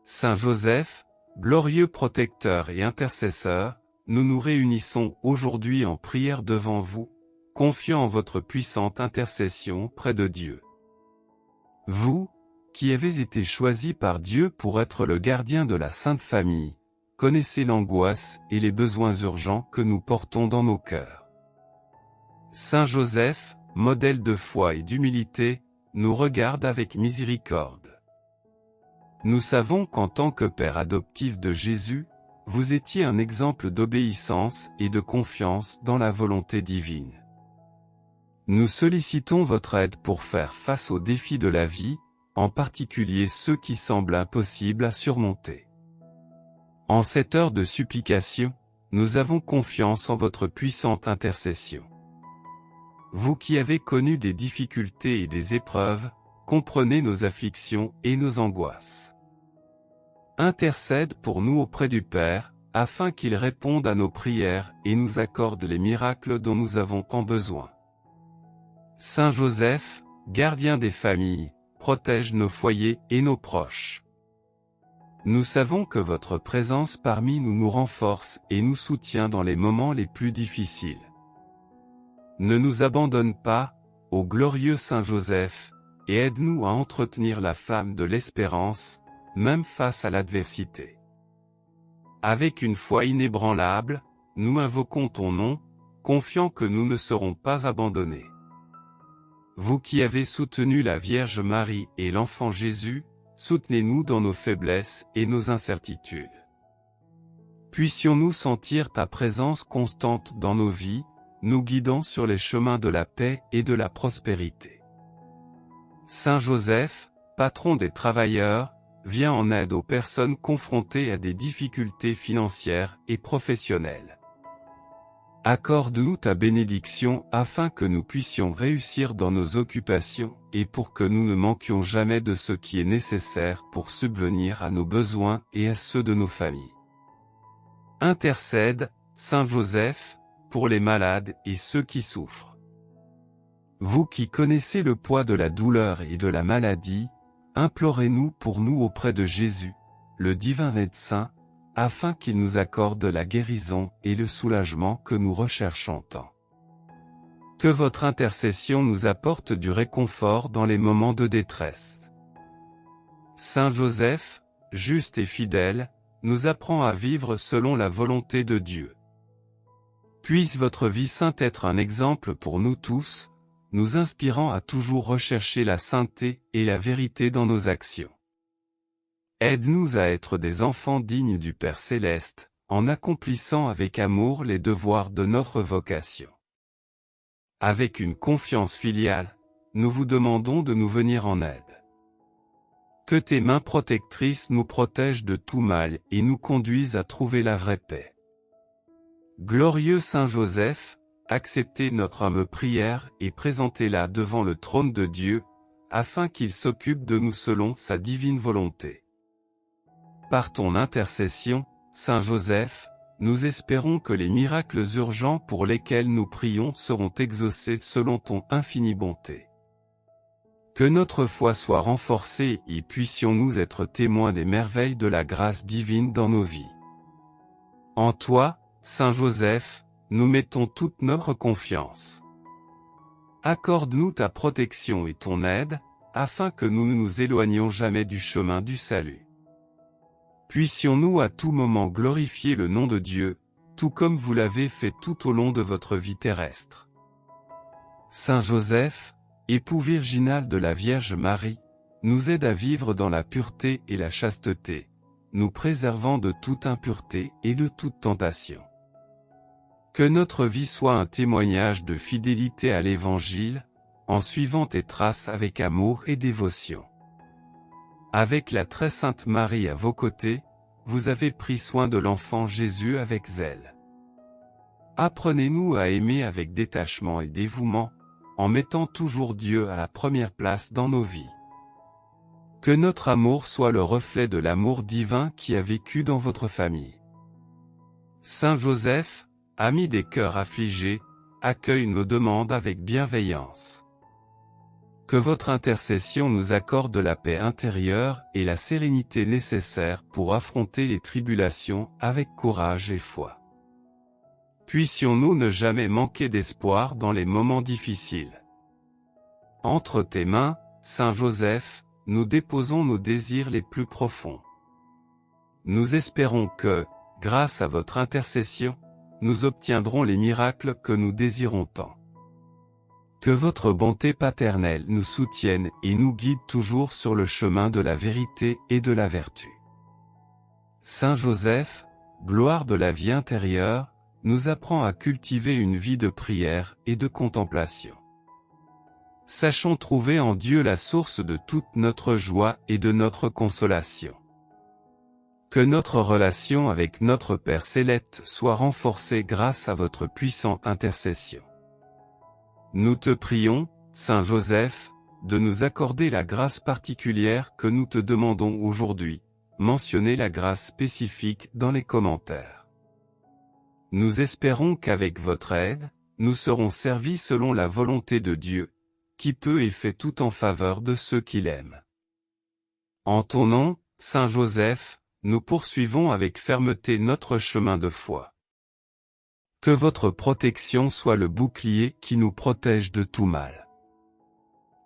Saint Joseph, glorieux protecteur et intercesseur, nous nous réunissons aujourd'hui en prière devant vous, confiant en votre puissante intercession près de Dieu. Vous, qui avez été choisi par Dieu pour être le gardien de la Sainte Famille, connaissez l'angoisse et les besoins urgents que nous portons dans nos cœurs. Saint Joseph, modèle de foi et d'humilité, nous regarde avec miséricorde. Nous savons qu'en tant que père adoptif de Jésus, vous étiez un exemple d'obéissance et de confiance dans la volonté divine. Nous sollicitons votre aide pour faire face aux défis de la vie, en particulier ceux qui semblent impossibles à surmonter. En cette heure de supplication, nous avons confiance en votre puissante intercession. Vous qui avez connu des difficultés et des épreuves, comprenez nos afflictions et nos angoisses. Intercède pour nous auprès du Père, afin qu'il réponde à nos prières et nous accorde les miracles dont nous avons tant besoin. Saint Joseph, gardien des familles, protège nos foyers et nos proches. Nous savons que votre présence parmi nous nous renforce et nous soutient dans les moments les plus difficiles. Ne nous abandonne pas, ô glorieux Saint Joseph, et aide-nous à entretenir la flamme de l'espérance, même face à l'adversité. Avec une foi inébranlable, nous invoquons ton nom, confiants que nous ne serons pas abandonnés. Vous qui avez soutenu la Vierge Marie et l'enfant Jésus, soutenez-nous dans nos faiblesses et nos incertitudes. Puissions-nous sentir ta présence constante dans nos vies, nous guidant sur les chemins de la paix et de la prospérité. Saint Joseph, patron des travailleurs, viens en aide aux personnes confrontées à des difficultés financières et professionnelles. Accorde-nous ta bénédiction afin que nous puissions réussir dans nos occupations et pour que nous ne manquions jamais de ce qui est nécessaire pour subvenir à nos besoins et à ceux de nos familles. Intercède, Saint Joseph, pour les malades et ceux qui souffrent. Vous qui connaissez le poids de la douleur et de la maladie, implorez-nous pour nous auprès de Jésus, le divin médecin, afin qu'il nous accorde la guérison et le soulagement que nous recherchons tant. Que votre intercession nous apporte du réconfort dans les moments de détresse. Saint Joseph, juste et fidèle, nous apprend à vivre selon la volonté de Dieu. Puisse votre vie sainte être un exemple pour nous tous, nous inspirant à toujours rechercher la sainteté et la vérité dans nos actions. Aide-nous à être des enfants dignes du Père Céleste, en accomplissant avec amour les devoirs de notre vocation. Avec une confiance filiale, nous vous demandons de nous venir en aide. Que tes mains protectrices nous protègent de tout mal et nous conduisent à trouver la vraie paix. Glorieux Saint Joseph, acceptez notre humble prière et présentez-la devant le trône de Dieu, afin qu'il s'occupe de nous selon sa divine volonté. Par ton intercession, Saint Joseph, nous espérons que les miracles urgents pour lesquels nous prions seront exaucés selon ton infinie bonté. Que notre foi soit renforcée et puissions-nous être témoins des merveilles de la grâce divine dans nos vies. En toi, Saint Joseph, nous mettons toute notre confiance. Accorde-nous ta protection et ton aide, afin que nous ne nous éloignions jamais du chemin du salut. Puissions-nous à tout moment glorifier le nom de Dieu, tout comme vous l'avez fait tout au long de votre vie terrestre. Saint Joseph, époux virginal de la Vierge Marie, nous aide à vivre dans la pureté et la chasteté, nous préservant de toute impureté et de toute tentation. Que notre vie soit un témoignage de fidélité à l'Évangile, en suivant tes traces avec amour et dévotion. Avec la très sainte Marie à vos côtés, vous avez pris soin de l'enfant Jésus avec zèle. Apprenez-nous à aimer avec détachement et dévouement, en mettant toujours Dieu à la première place dans nos vies. Que notre amour soit le reflet de l'amour divin qui a vécu dans votre famille. Saint Joseph, ami des cœurs affligés, accueille nos demandes avec bienveillance. Que votre intercession nous accorde la paix intérieure et la sérénité nécessaires pour affronter les tribulations avec courage et foi. Puissions-nous ne jamais manquer d'espoir dans les moments difficiles. Entre tes mains, Saint Joseph, nous déposons nos désirs les plus profonds. Nous espérons que, grâce à votre intercession, nous obtiendrons les miracles que nous désirons tant. Que votre bonté paternelle nous soutienne et nous guide toujours sur le chemin de la vérité et de la vertu. Saint Joseph, gloire de la vie intérieure, nous apprend à cultiver une vie de prière et de contemplation. Sachons trouver en Dieu la source de toute notre joie et de notre consolation. Que notre relation avec notre Père Céleste soit renforcée grâce à votre puissante intercession. Nous te prions, Saint Joseph, de nous accorder la grâce particulière que nous te demandons aujourd'hui. Mentionnez la grâce spécifique dans les commentaires. Nous espérons qu'avec votre aide, nous serons servis selon la volonté de Dieu, qui peut et fait tout en faveur de ceux qui l'aiment. En ton nom, Saint Joseph, nous poursuivons avec fermeté notre chemin de foi. Que votre protection soit le bouclier qui nous protège de tout mal.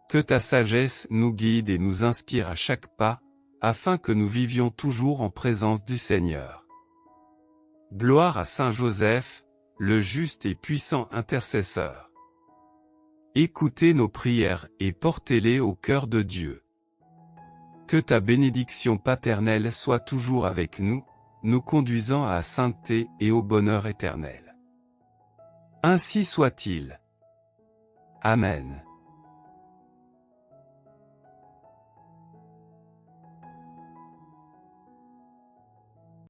Que ta sagesse nous guide et nous inspire à chaque pas, afin que nous vivions toujours en présence du Seigneur. Gloire à Saint Joseph, le juste et puissant intercesseur. Écoutez nos prières et portez-les au cœur de Dieu. Que ta bénédiction paternelle soit toujours avec nous, nous conduisant à la sainteté et au bonheur éternel. Ainsi soit-il. Amen.